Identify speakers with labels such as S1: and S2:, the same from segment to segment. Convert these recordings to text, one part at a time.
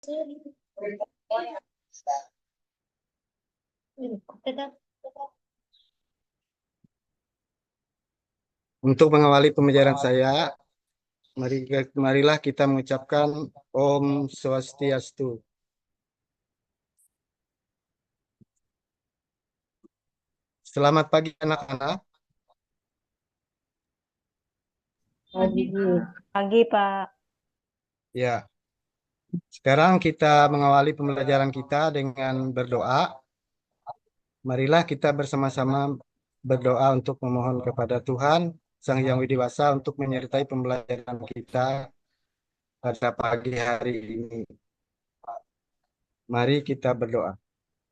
S1: Untuk mengawali pembelajaran saya, marilah kita mengucapkan Om Swastiastu. Selamat pagi anak-anak.
S2: Pagi, Pak.
S1: Ya, sekarang kita mengawali pembelajaran kita dengan berdoa. Marilah kita bersama-sama berdoa untuk memohon kepada Tuhan Sang Hyang Widi Wasa untuk menyertai pembelajaran kita pada pagi hari ini. Mari kita berdoa.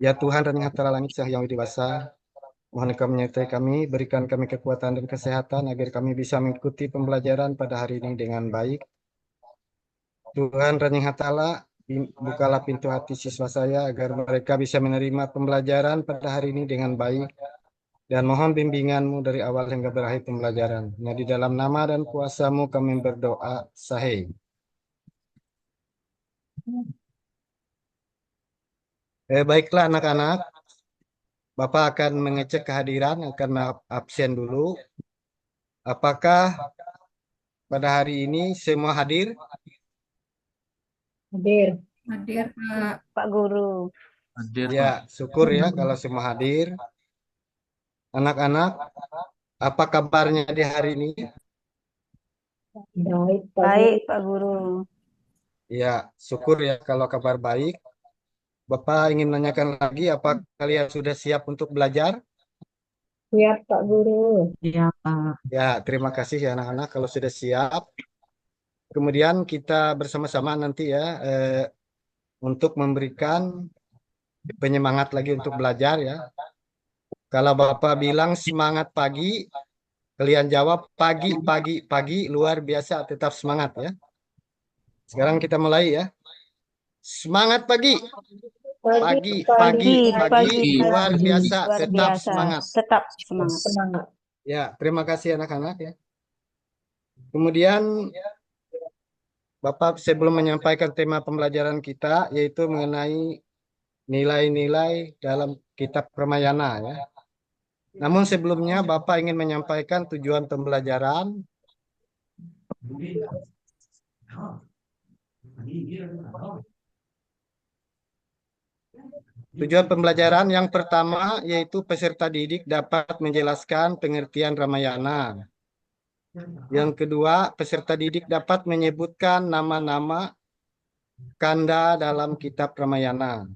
S1: Ya Tuhan dan Yang Antara Langit Sang Hyang Widi Wasa, mohon Engkau menyertai kami, berikan kami kekuatan dan kesehatan agar kami bisa mengikuti pembelajaran pada hari ini dengan baik. Tuhan dan Yang Ta'ala, bukalah pintu hati siswa saya agar mereka bisa menerima pembelajaran pada hari ini dengan baik. Dan mohon bimbingan-Mu dari awal hingga berakhir pembelajaran. Nah, di dalam nama dan kuasa-Mu kami berdoa, sahih. Baiklah anak-anak, Bapak akan mengecek kehadiran, akan absen dulu. Apakah pada hari ini semua hadir?
S2: Hadir.
S3: Hadir, Pak.
S2: Pak Guru.
S4: Hadir,
S1: Ya,
S4: Pak.
S1: syukur ya kalau semua hadir. Anak-anak, apa kabarnya di hari ini?
S2: Baik, Pak Guru.
S1: Ya, syukur ya kalau kabar baik. Bapak ingin menanyakan lagi, apa kalian sudah siap untuk belajar?
S2: Siap, Pak Guru.
S3: Iya, Pak.
S1: Ya, terima kasih ya anak-anak kalau sudah siap. Kemudian kita bersama-sama nanti ya untuk memberikan penyemangat lagi untuk belajar ya. Kalau Bapak bilang semangat pagi, kalian jawab pagi, pagi, pagi, luar biasa, tetap semangat ya. Sekarang kita mulai ya. Semangat pagi. Pagi, pagi, pagi, luar biasa,
S2: Luar
S1: tetap
S2: biasa.
S1: semangat.
S2: Tetap semangat.
S1: Ya, terima kasih anak-anak ya. Kemudian Bapak sebelum menyampaikan tema pembelajaran kita yaitu mengenai nilai-nilai dalam kitab Ramayana ya. Namun sebelumnya Bapak ingin menyampaikan tujuan pembelajaran. Tujuan pembelajaran yang pertama yaitu peserta didik dapat menjelaskan pengertian Ramayana. Yang kedua, peserta didik dapat menyebutkan nama-nama kanda dalam kitab Ramayana.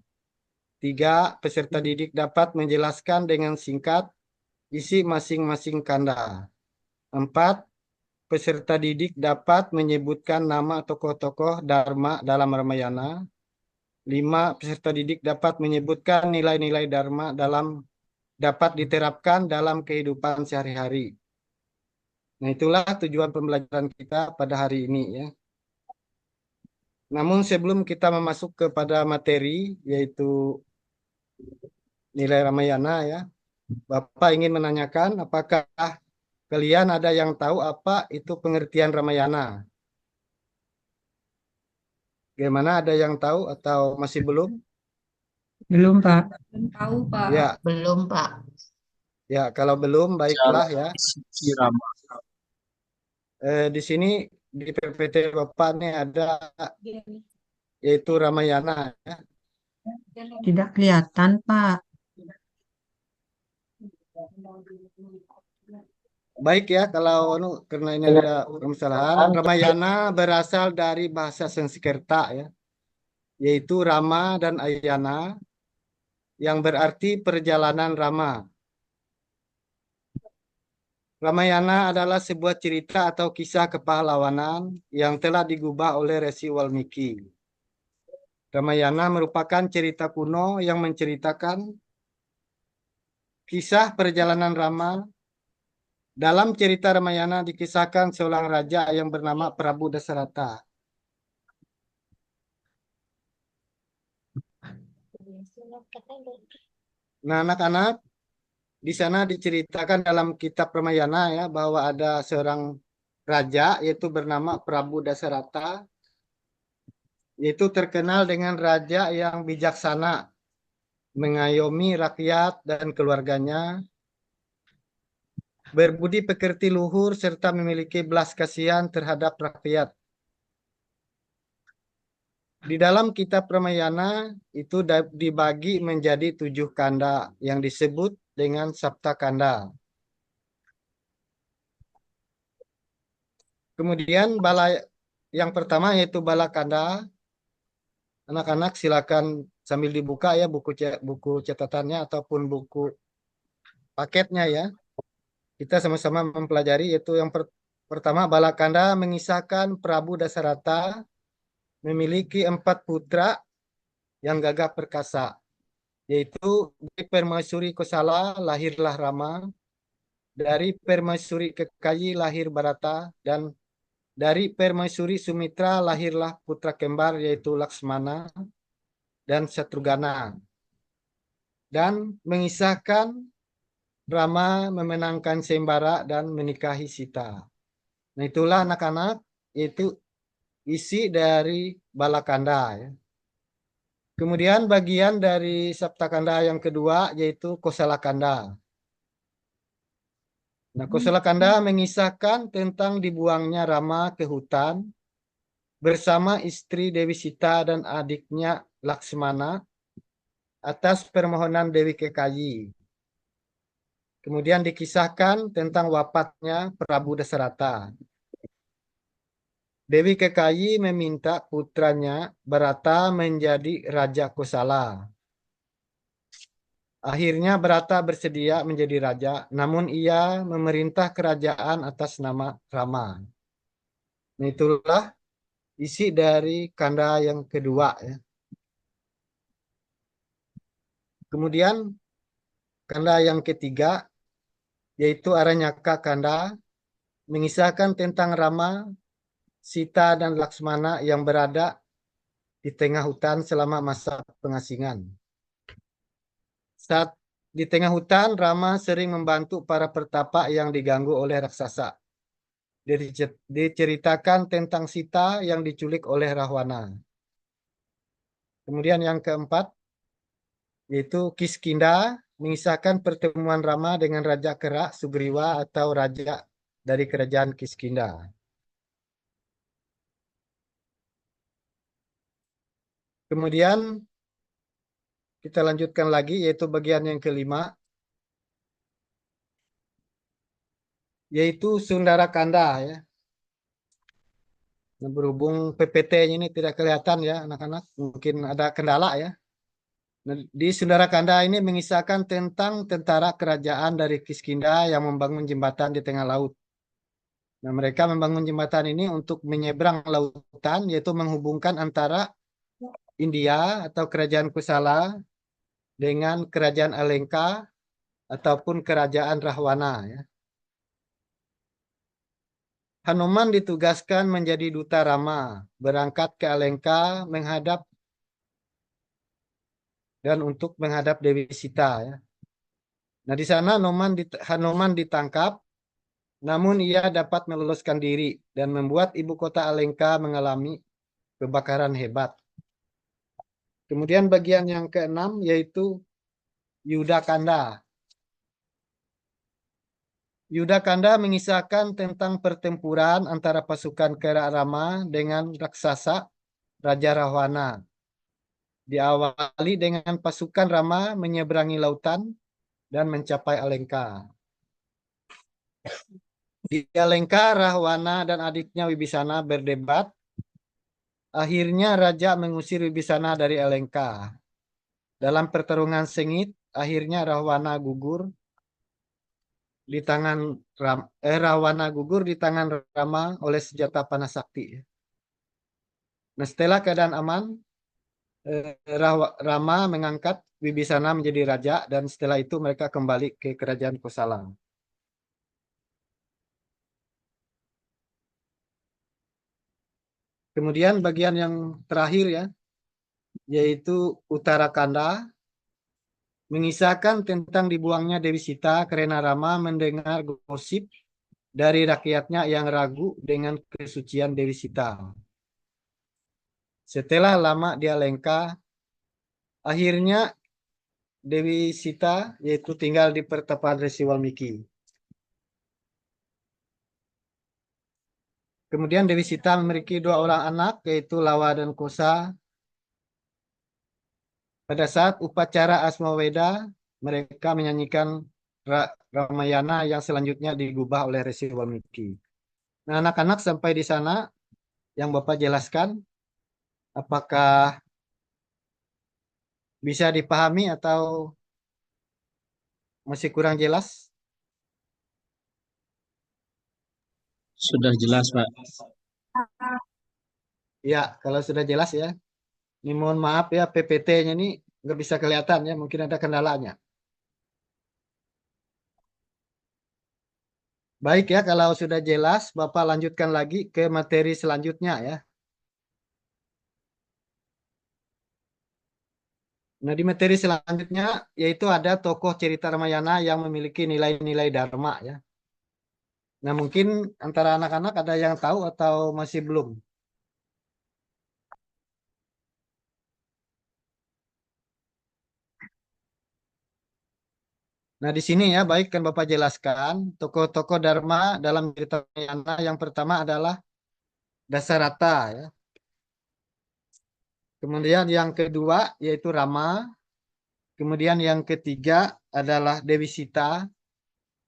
S1: 3, peserta didik dapat menjelaskan dengan singkat isi masing-masing kanda. 4, peserta didik dapat menyebutkan nama tokoh-tokoh Dharma dalam Ramayana. 5, peserta didik dapat menyebutkan nilai-nilai Dharma dapat diterapkan dalam kehidupan sehari-hari. Nah, itulah tujuan pembelajaran kita pada hari ini ya. Namun sebelum kita masuk kepada materi yaitu nilai Ramayana ya, Bapak ingin menanyakan apakah kalian ada yang tahu apa itu pengertian Ramayana? Bagaimana, ada yang tahu atau masih belum?
S3: Belum, Pak. Belum tahu, Pak.
S1: Ya,
S5: Belum, Pak.
S1: ya kalau belum baiklah ya.
S4: Irama.
S1: Di sini di PPT Bapak nih ada yaitu Ramayana ya.
S3: Tidak kelihatan, Pak.
S1: Baik ya, kalau karena ini ada permasalahan. Ramayana berasal dari bahasa Sanskerta ya, yaitu Rama dan Ayana yang berarti perjalanan Rama. Ramayana adalah sebuah cerita atau kisah kepahlawanan yang telah digubah oleh Resi Walmiki. Ramayana merupakan cerita kuno yang menceritakan kisah perjalanan Rama. Dalam cerita Ramayana dikisahkan seorang raja yang bernama Prabu Dasarata. Nah, anak-anak, di sana diceritakan dalam kitab Ramayana ya bahwa ada seorang raja yaitu bernama Prabu Dasarata yaitu terkenal dengan raja yang bijaksana, mengayomi rakyat dan keluarganya, berbudi pekerti luhur, serta memiliki belas kasihan terhadap rakyat. Di dalam kitab Ramayana itu dibagi menjadi 7 kanda yang disebut dengan Sapta Kanda. Kemudian yang pertama yaitu Bala Kanda. Anak-anak silakan sambil dibuka ya buku catatannya ataupun buku paketnya ya. Kita sama-sama mempelajari yaitu yang pertama Bala Kanda mengisahkan Prabu Dasarata memiliki 4 putra yang gagah perkasa, yaitu dari Permaisuri Kosala lahirlah Rama, dari Permaisuri Kekayi lahir Bharata, dan dari Permaisuri Sumitra lahirlah putra kembar yaitu Laksmana dan Satrughna. Dan mengisahkan Rama memenangkan Sembara dan menikahi Sita. Nah itulah anak-anak, itu isi dari Balakanda ya. Kemudian bagian dari Saptakanda yang kedua yaitu Kosalakanda. Nah, Kosalakanda mengisahkan tentang dibuangnya Rama ke hutan bersama istri Dewi Sita dan adiknya Laksmana atas permohonan Dewi Kekayi. Kemudian dikisahkan tentang wafatnya Prabu Dasarata. Dewi Kekayi meminta putranya Bharata menjadi Raja Kosala. Akhirnya Bharata bersedia menjadi raja, namun ia memerintah kerajaan atas nama Rama. Nah, itulah isi dari kanda yang kedua ya. Kemudian kanda yang ketiga yaitu Aranyaka Kanda mengisahkan tentang Rama, Sita dan Laksmana yang berada di tengah hutan selama masa pengasingan. Saat di tengah hutan, Rama sering membantu para pertapa yang diganggu oleh raksasa. Diceritakan tentang Sita yang diculik oleh Rahwana. Kemudian yang keempat, yaitu Kiskinda, mengisahkan pertemuan Rama dengan Raja Kera Sugriwa atau Raja dari kerajaan Kiskinda. Kemudian kita lanjutkan lagi, yaitu bagian yang kelima, yaitu Sundara Kanda ya. Nah, berhubung PPT-nya ini tidak kelihatan ya anak-anak, mungkin ada kendala ya. Nah, di Sundara Kanda ini mengisahkan tentang tentara kerajaan dari Kiskinda yang membangun jembatan di tengah laut. Nah, mereka membangun jembatan ini untuk menyeberang lautan, yaitu menghubungkan antara India atau kerajaan Kusala dengan kerajaan Alengka ataupun kerajaan Rahwana ya. Hanuman ditugaskan menjadi duta Rama, berangkat ke Alengka untuk menghadap Dewi Sita ya. Nah, di sana Hanuman ditangkap, namun ia dapat meloloskan diri dan membuat ibu kota Alengka mengalami kebakaran hebat. Kemudian bagian yang keenam yaitu Yudakanda. Yudakanda mengisahkan tentang pertempuran antara pasukan Kera Rama dengan raksasa Raja Rahwana. Diawali dengan pasukan Rama menyeberangi lautan dan mencapai Alengka. Di Alengka, Rahwana dan adiknya Wibisana berdebat. Akhirnya Raja mengusir Wibisana dari Alengka. Dalam pertarungan sengit, akhirnya Rahwana gugur di tangan Rama oleh senjata panas sakti. Nah, setelah keadaan aman, Rama mengangkat Wibisana menjadi raja dan setelah itu mereka kembali ke kerajaan Kosala. Kemudian bagian yang terakhir ya, yaitu Uttarakanda, mengisahkan tentang dibuangnya Dewi Sita karena Rama mendengar gosip dari rakyatnya yang ragu dengan kesucian Dewi Sita. Setelah lama dia lengka, akhirnya Dewi Sita yaitu tinggal di pertapaan Resi Walmiki. Kemudian Dewi Sita memiliki 2 orang anak, yaitu Lawa dan Kosa. Pada saat upacara Asmaweda, mereka menyanyikan Ramayana yang selanjutnya digubah oleh Resi Walmiki. Nah, anak-anak sampai di sana yang Bapak jelaskan, apakah bisa dipahami atau masih kurang jelas?
S4: Sudah jelas, Pak.
S1: Ya, kalau sudah jelas ya. Ini mohon maaf ya, PPT-nya ini nggak bisa kelihatan ya, mungkin ada kendalanya. Baik ya, kalau sudah jelas, Bapak lanjutkan lagi ke materi selanjutnya ya. Nah, di materi selanjutnya yaitu ada tokoh cerita Ramayana yang memiliki nilai-nilai Dharma ya. Nah, mungkin antara anak-anak ada yang tahu atau masih belum? Nah, di sini ya, baik kan Bapak jelaskan, tokoh-tokoh Dharma dalam cerita Ramayana yang pertama adalah Dasarata ya. Kemudian yang kedua yaitu Rama. Kemudian yang ketiga adalah Dewi Sita.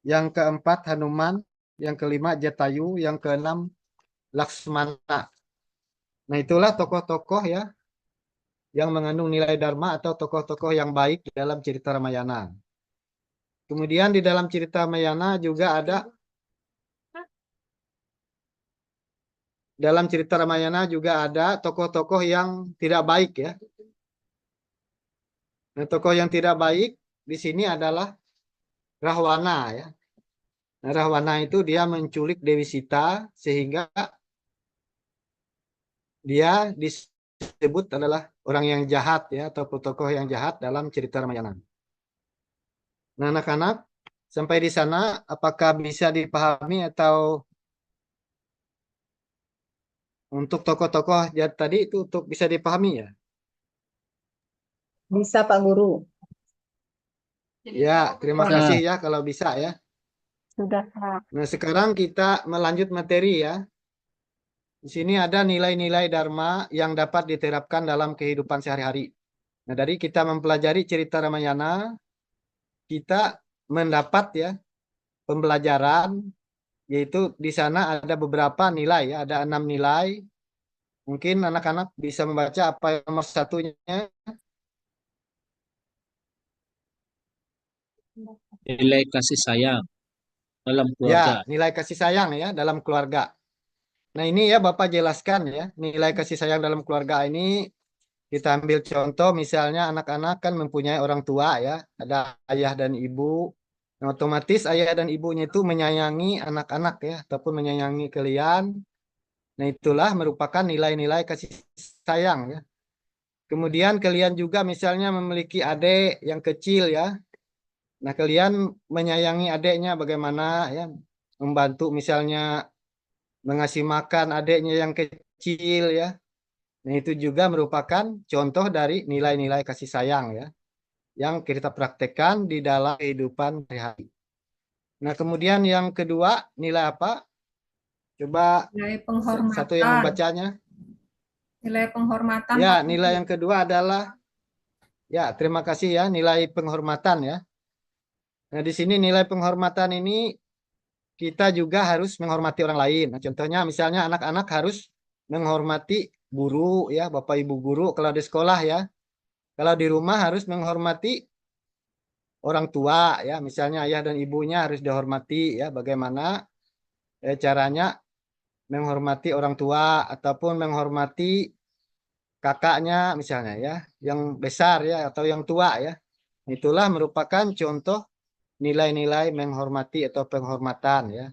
S1: Yang keempat Hanuman. Yang kelima Jatayu. Yang keenam Laksmana. Nah, itulah tokoh-tokoh ya yang mengandung nilai Dharma atau tokoh-tokoh yang baik dalam cerita Ramayana. Kemudian di dalam cerita Ramayana juga ada tokoh-tokoh yang tidak baik ya. Nah, tokoh yang tidak baik di sini adalah Rahwana ya. Nah, Rahwana itu dia menculik Dewi Sita sehingga dia disebut adalah orang yang jahat ya atau tokoh yang jahat dalam cerita Ramayana. Nah, anak-anak sampai di sana apakah bisa dipahami atau untuk tokoh-tokoh tadi itu untuk bisa dipahami ya?
S2: Bisa Pak Guru.
S1: Ya, terima
S4: Ya.
S1: kasih ya kalau bisa ya.
S2: Sudah Pak.
S1: Nah, sekarang kita melanjut materi ya. Di sini ada nilai-nilai Dharma yang dapat diterapkan dalam kehidupan sehari-hari. Nah, dari kita mempelajari cerita Ramayana, kita mendapat ya pembelajaran, yaitu di sana ada beberapa nilai ya, ada 6 nilai. Mungkin anak-anak bisa membaca apa yang nomor satunya.
S4: Nilai kasih sayang dalam
S1: Ya,
S4: keluarga.
S1: nilai kasih sayang ya dalam keluarga. Nah, ini ya Bapak jelaskan ya, nilai kasih sayang dalam keluarga ini kita ambil contoh misalnya anak-anak kan mempunyai orang tua ya, ada ayah dan ibu. Nah, otomatis ayah dan ibunya itu menyayangi anak-anak ya, ataupun menyayangi kalian. Nah, itulah merupakan nilai-nilai kasih sayang ya. Kemudian kalian juga misalnya memiliki adik yang kecil ya. Nah, kalian menyayangi adiknya bagaimana ya, membantu misalnya mengasih makan adiknya yang kecil ya. Nah, itu juga merupakan contoh dari nilai-nilai kasih sayang ya yang kita praktekkan di dalam kehidupan sehari-hari. Nah, kemudian yang kedua, nilai apa? Coba
S3: Nilai
S1: satu yang
S3: penghormatan.
S1: membacanya.
S3: Nilai penghormatan,
S1: Ya,
S3: Pak
S1: nilai
S3: Guru.
S1: yang kedua adalah ya, terima kasih ya, nilai penghormatan ya. Nah, di sini nilai penghormatan ini kita juga harus menghormati orang lain. Nah, contohnya misalnya anak-anak harus menghormati guru ya, Bapak Ibu guru kalau di sekolah ya. Kalau di rumah harus menghormati orang tua ya, misalnya ayah dan ibunya harus dihormati ya. Bagaimana caranya menghormati orang tua ataupun menghormati kakaknya misalnya ya, yang besar ya atau yang tua ya. Itulah merupakan contoh nilai-nilai menghormati atau penghormatan ya.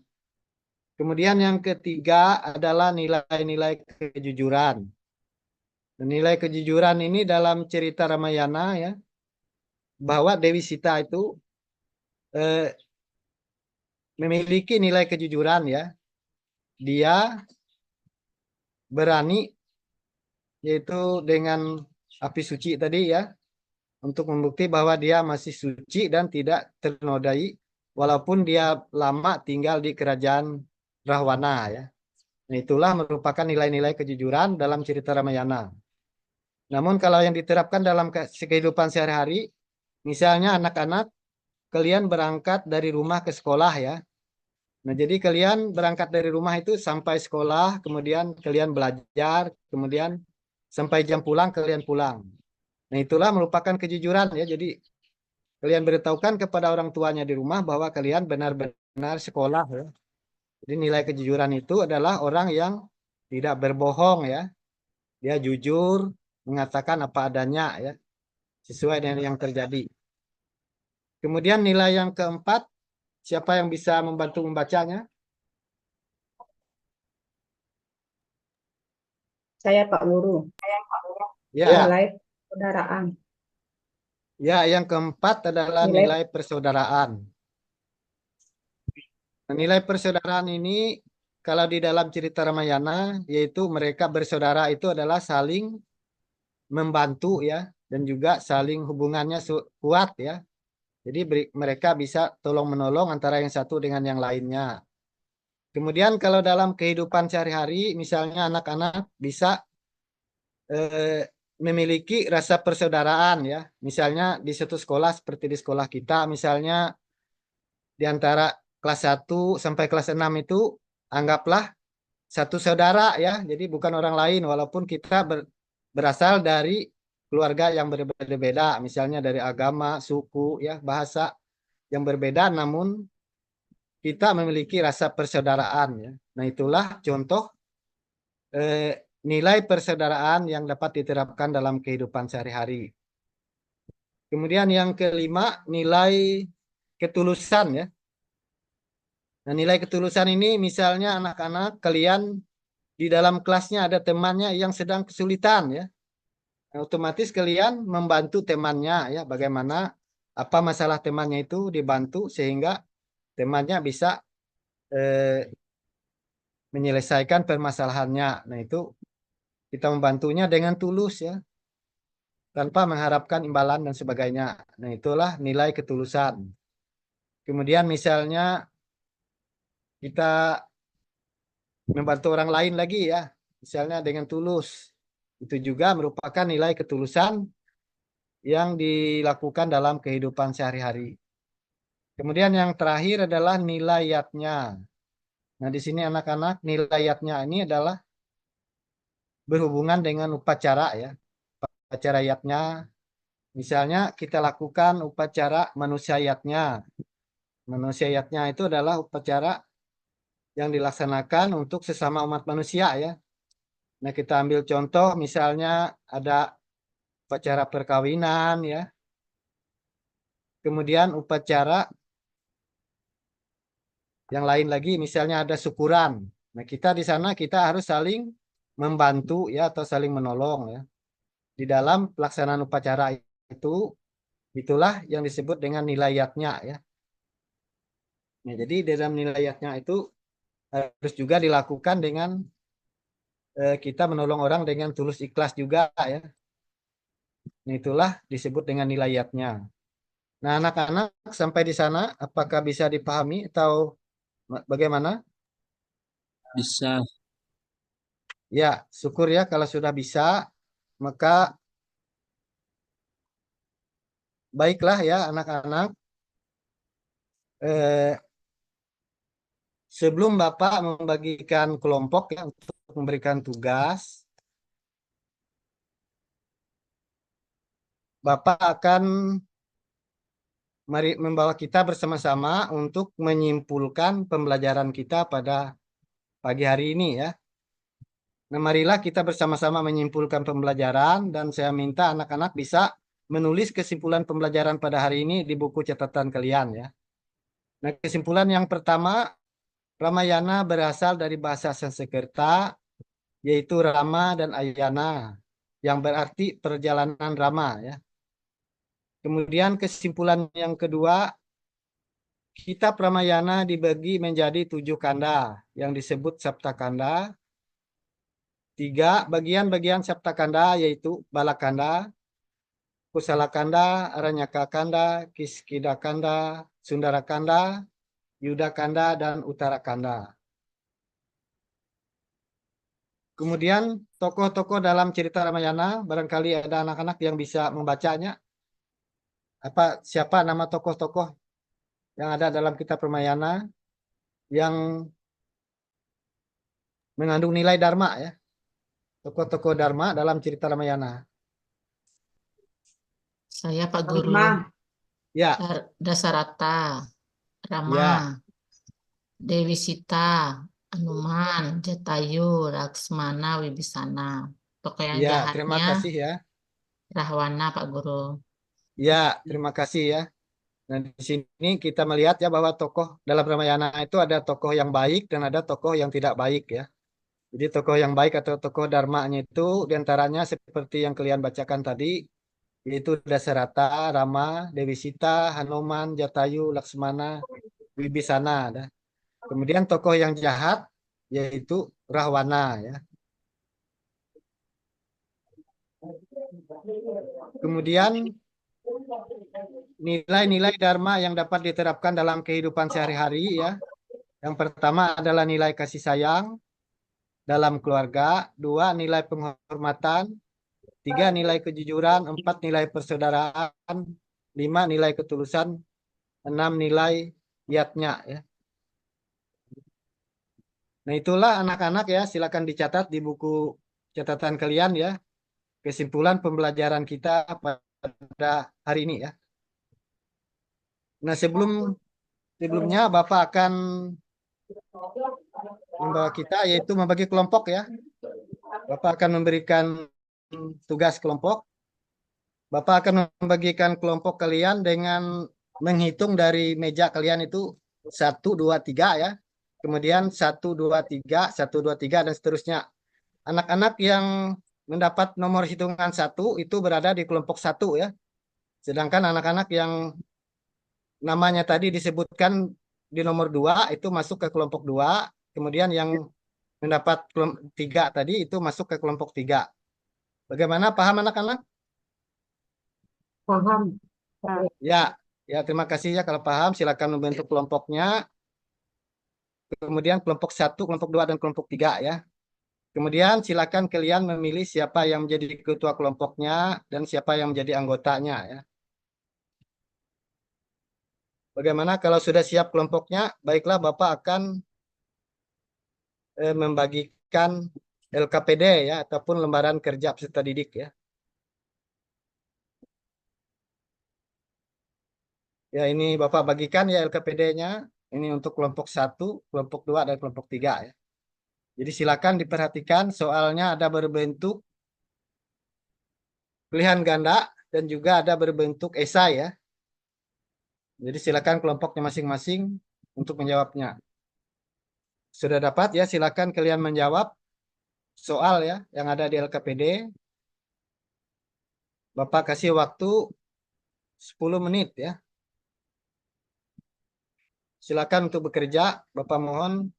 S1: Kemudian yang ketiga adalah nilai-nilai kejujuran. Nilai kejujuran ini dalam cerita Ramayana ya, bahwa Dewi Sita itu eh, memiliki nilai kejujuran ya. Dia berani yaitu dengan api suci tadi ya, untuk membukti bahwa dia masih suci dan tidak ternodai walaupun dia lama tinggal di kerajaan Rahwana ya. Nah, itulah merupakan nilai-nilai kejujuran dalam cerita Ramayana. Namun kalau yang diterapkan dalam kehidupan sehari-hari, misalnya anak-anak, kalian berangkat dari rumah ke sekolah ya. Nah, jadi kalian berangkat dari rumah itu sampai sekolah, kemudian kalian belajar, kemudian sampai jam pulang kalian pulang. Nah, itulah merupakan kejujuran ya. Jadi kalian beritahukan kepada orang tuanya di rumah bahwa kalian benar-benar sekolah ya. Jadi nilai kejujuran itu adalah orang yang tidak berbohong ya. Dia jujur, mengatakan apa adanya ya, sesuai dengan yang terjadi. Kemudian nilai yang keempat, siapa yang bisa membantu membacanya?
S2: Saya Pak Guru.
S1: Ya,
S2: Nilai persaudaraan.
S1: ya, yang keempat adalah nilai persaudaraan. Nah, nilai persaudaraan ini kalau di dalam cerita Ramayana, yaitu mereka bersaudara itu adalah saling membantu ya, dan juga saling hubungannya kuat ya. Jadi mereka bisa tolong-menolong antara yang satu dengan yang lainnya. Kemudian kalau dalam kehidupan sehari-hari, misalnya anak-anak bisa memiliki rasa persaudaraan ya. Misalnya di suatu sekolah seperti di sekolah kita, misalnya di antara kelas 1 sampai kelas 6 itu anggaplah satu saudara ya. Jadi bukan orang lain walaupun kita berasal dari keluarga yang berbeda-beda, misalnya dari agama, suku ya, bahasa yang berbeda, namun kita memiliki rasa persaudaraan ya. Nah, itulah contoh nilai persaudaraan yang dapat diterapkan dalam kehidupan sehari-hari. Kemudian yang kelima, nilai ketulusan ya. Nah, nilai ketulusan ini misalnya anak-anak kalian di dalam kelasnya ada temannya yang sedang kesulitan ya. Nah, otomatis kalian membantu temannya ya, bagaimana apa masalah temannya itu dibantu sehingga temannya bisa menyelesaikan permasalahannya. Nah, itu kita membantunya dengan tulus ya, tanpa mengharapkan imbalan dan sebagainya. Nah, itulah nilai ketulusan. Kemudian misalnya kita membantu orang lain lagi ya, misalnya dengan tulus. Itu juga merupakan nilai ketulusan yang dilakukan dalam kehidupan sehari-hari. Kemudian yang terakhir adalah nilayatnya. Nah, di sini anak-anak nilayatnya ini adalah berhubungan dengan upacara ya. Upacara yatnya, misalnya kita lakukan upacara manusia yatnya. Manusia yatnya itu adalah upacara yang dilaksanakan untuk sesama umat manusia ya. Nah, kita ambil contoh misalnya ada upacara perkawinan ya. Kemudian upacara yang lain lagi misalnya ada syukuran. Nah, kita di sana kita harus saling membantu ya atau saling menolong ya. Di dalam pelaksanaan upacara itu, itulah yang disebut dengan nilayatnya ya. Nah, jadi dalam nilayatnya itu harus juga dilakukan dengan kita menolong orang dengan tulus ikhlas juga ya. Nah, itulah disebut dengan nilayatnya. Nah, anak-anak sampai di sana apakah bisa dipahami atau bagaimana?
S4: Bisa.
S1: Ya, syukur ya kalau sudah bisa, maka baiklah ya anak-anak. Eh, Sebelum Bapak membagikan kelompok ya untuk memberikan tugas, Bapak akan membawa kita bersama-sama untuk menyimpulkan pembelajaran kita pada pagi hari ini ya. Nah, marilah kita bersama-sama menyimpulkan pembelajaran dan saya minta anak-anak bisa menulis kesimpulan pembelajaran pada hari ini di buku catatan kalian ya. Nah, kesimpulan yang pertama, Ramayana berasal dari bahasa Sanskerta yaitu Rama dan Ayana yang berarti perjalanan Rama ya. Kemudian kesimpulan yang kedua, kitab Ramayana dibagi menjadi 7 kanda yang disebut Sapta Kanda. 3 bagian-bagian Saptakanda yaitu Balakanda, Kusalakanda, Aranyakakanda, Kiskidakanda, Sundarakanda, Yudakanda, dan Uttarakanda. Kemudian tokoh-tokoh dalam cerita Ramayana, barangkali ada anak-anak yang bisa membacanya. Siapa nama tokoh-tokoh yang ada dalam kitab Ramayana yang mengandung nilai Dharma ya? Tokoh-tokoh Dharma dalam cerita Ramayana.
S5: Saya Pak Guru.
S2: Lima.
S1: Ya,
S5: Dasarata, Rama,
S1: ya,
S5: Dewi Sita, Hanuman, Jatayu, Laksmana, Wibisana. Tokoh yang
S1: ya. Terima
S5: jahatnya
S1: kasih ya.
S5: Rahwana, Pak Guru.
S1: Ya, terima kasih ya. Nah, di sini kita melihat ya bahwa tokoh dalam Ramayana itu ada tokoh yang baik dan ada tokoh yang tidak baik ya. Jadi tokoh yang baik atau tokoh dharmanya itu diantaranya seperti yang kalian bacakan tadi, yaitu Dasarata, Rama, Dewi Sita, Hanuman, Jatayu, Laksmana, Wibisana. Kemudian tokoh yang jahat yaitu Rahwana ya. Kemudian nilai-nilai Dharma yang dapat diterapkan dalam kehidupan sehari-hari ya. Yang pertama adalah nilai kasih sayang dalam keluarga, 2 nilai penghormatan, 3 nilai kejujuran, 4 nilai persaudaraan, 5 nilai ketulusan, 6 nilai yatnya ya. Nah itulah anak-anak ya, silakan dicatat di buku catatan kalian ya, kesimpulan pembelajaran kita pada hari ini ya. Nah sebelumnya Bapak akan membawa kita yaitu membagi kelompok ya. Bapak akan memberikan tugas kelompok. Bapak akan membagikan kelompok kalian dengan menghitung dari meja kalian itu 1, 2, 3 ya. Kemudian 1, 2, 3, 1, 2, 3 dan seterusnya. Anak-anak yang mendapat nomor hitungan 1 itu berada di kelompok 1 ya. Sedangkan anak-anak yang namanya tadi disebutkan di nomor 2 itu masuk ke kelompok 2. Kemudian yang mendapat 3 tadi itu masuk ke kelompok 3. Bagaimana, paham anak-anak?
S2: Paham.
S1: Ya, terima kasih ya kalau paham. Silakan membentuk kelompoknya. Kemudian kelompok 1, kelompok 2, dan kelompok 3 ya. Kemudian silakan kalian memilih siapa yang menjadi ketua kelompoknya dan siapa yang menjadi anggotanya ya. Bagaimana kalau sudah siap kelompoknya? Baiklah, Bapak akan membagikan LKPD ya ataupun lembaran kerja peserta didik ya. Ya, ini Bapak bagikan ya LKPD-nya. Ini untuk kelompok 1, kelompok 2, dan kelompok 3 ya. Jadi silakan diperhatikan soalnya ada berbentuk pilihan ganda dan juga ada berbentuk esai ya. Jadi silakan kelompoknya masing-masing untuk menjawabnya. Sudah dapat ya, silakan kalian menjawab soal ya yang ada di LKPD. Bapak kasih waktu 10 menit ya. Silakan untuk bekerja. Bapak mohon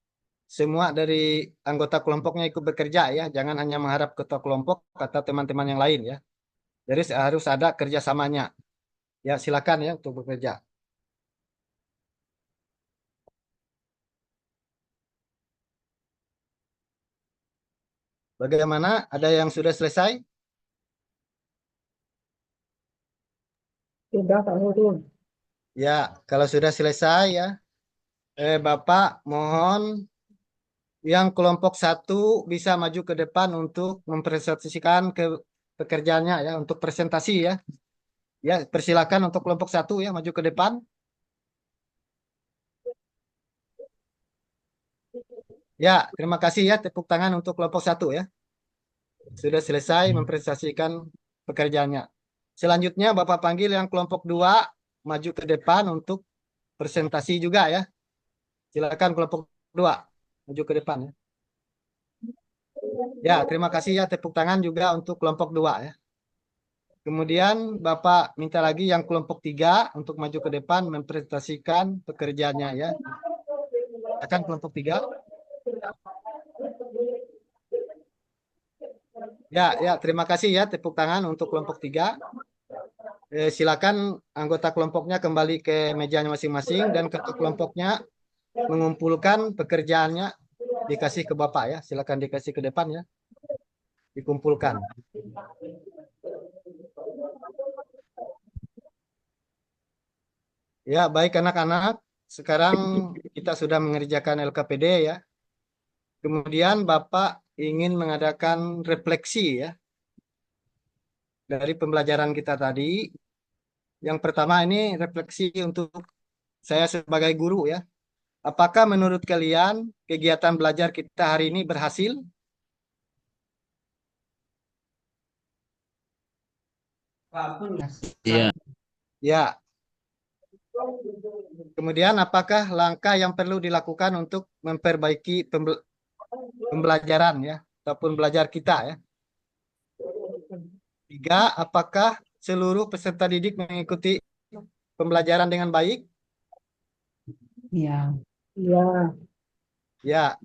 S1: semua dari anggota kelompoknya ikut bekerja ya. Jangan hanya mengharap ketua kelompok atau teman-teman yang lain ya. Jadi harus ada kerjasamanya. Ya silakan ya untuk bekerja. Bagaimana? Ada yang sudah selesai?
S2: Sudah Pak Guru.
S1: Ya, kalau sudah selesai ya, Bapak mohon yang kelompok 1 bisa maju ke depan untuk mempresentasikan ke pekerjaannya ya, untuk presentasi ya. Ya, persilakan untuk kelompok 1 ya maju ke depan. Ya, terima kasih ya, tepuk tangan untuk kelompok 1 ya. Sudah selesai mempresentasikan pekerjaannya. Selanjutnya Bapak panggil yang kelompok 2 maju ke depan untuk presentasi juga ya. Silakan kelompok 2 maju ke depan ya. Ya, terima kasih ya, tepuk tangan juga untuk kelompok 2 ya. Kemudian Bapak minta lagi yang kelompok 3 untuk maju ke depan mempresentasikan pekerjaannya ya. Akan kelompok 3. Ya, terima kasih ya, tepuk tangan untuk kelompok 3. Silakan anggota kelompoknya kembali ke mejanya masing-masing dan ketua kelompoknya mengumpulkan pekerjaannya dikasih ke Bapak ya. Silakan dikasih ke depan ya. Dikumpulkan. Ya, baik anak-anak. Sekarang kita sudah mengerjakan LKPD ya. Kemudian Bapak ingin mengadakan refleksi ya dari pembelajaran kita tadi. Yang pertama ini refleksi untuk saya sebagai guru ya. Apakah menurut kalian kegiatan belajar kita hari ini berhasil?
S4: Iya.
S1: Ya. Kemudian apakah langkah yang perlu dilakukan untuk memperbaiki pembelajaran ya ataupun belajar kita ya? 3, apakah seluruh peserta didik mengikuti pembelajaran dengan baik?
S2: Iya.
S1: Ya,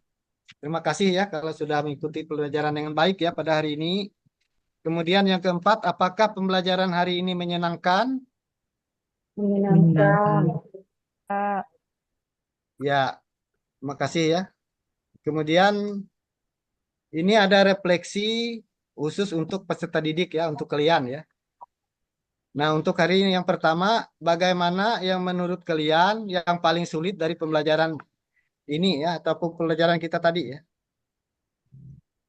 S1: terima kasih ya kalau sudah mengikuti pembelajaran dengan baik ya pada hari ini. Kemudian yang keempat, apakah pembelajaran hari ini menyenangkan?
S2: Menyenangkan.
S1: Ya, terima kasih ya. Kemudian ini ada refleksi khusus untuk peserta didik ya, untuk kalian ya. Nah, untuk hari ini yang pertama, bagaimana yang menurut kalian yang paling sulit dari pembelajaran ini ya, ataupun pembelajaran kita tadi ya?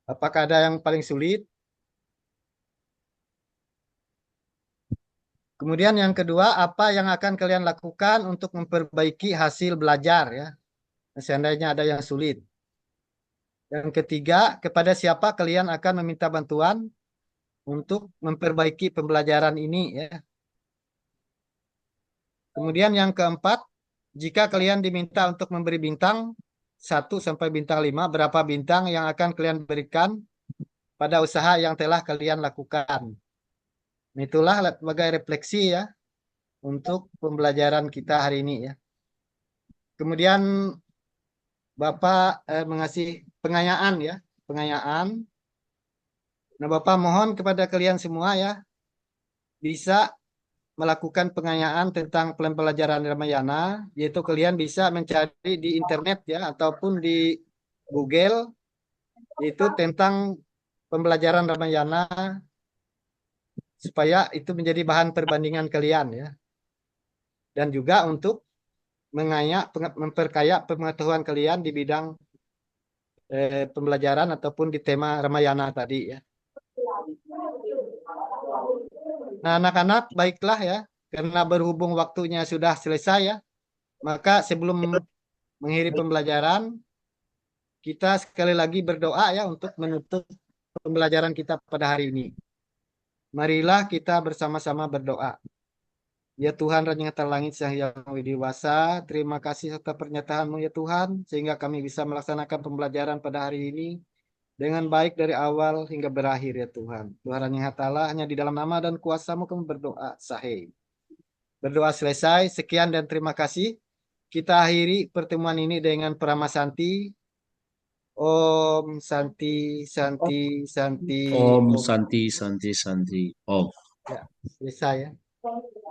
S1: Apakah ada yang paling sulit? Kemudian yang kedua, apa yang akan kalian lakukan untuk memperbaiki hasil belajar ya? Seandainya ada yang sulit. Yang ketiga, kepada siapa kalian akan meminta bantuan untuk memperbaiki pembelajaran ini ya? Kemudian yang keempat, jika kalian diminta untuk memberi bintang 1 sampai bintang 5, berapa bintang yang akan kalian berikan pada usaha yang telah kalian lakukan? Itulah sebagai refleksi ya untuk pembelajaran kita hari ini ya. Kemudian Bapak mengasih pengayaan ya, pengayaan. Nah, Bapak mohon kepada kalian semua ya bisa melakukan pengayaan tentang pembelajaran Ramayana, yaitu kalian bisa mencari di internet ya ataupun di Google itu tentang pembelajaran Ramayana supaya itu menjadi bahan perbandingan kalian ya. Dan juga untuk memperkaya pengetahuan kalian di bidang pembelajaran ataupun di tema Ramayana tadi ya. Nah, anak-anak baiklah ya, karena berhubung waktunya sudah selesai ya, maka sebelum mengakhiri pembelajaran, kita sekali lagi berdoa ya untuk menutup pembelajaran kita pada hari ini. Marilah kita bersama-sama berdoa. Ya Tuhan Raja yang terlangit yang widiwasa, terima kasih atas pernyataan-Mu ya Tuhan, sehingga kami bisa melaksanakan pembelajaran pada hari ini dengan baik dari awal hingga berakhir ya Tuhan. Tuhan yang Ta'ala, hanya di dalam nama dan kuasa-Mu kami berdoa. Sahih. Berdoa selesai. Sekian dan terima kasih. Kita akhiri pertemuan ini dengan Paramasanti. Om Santi Santi Santi
S4: Om Santi Santi Santi. Om.
S1: Ya, selesai ya.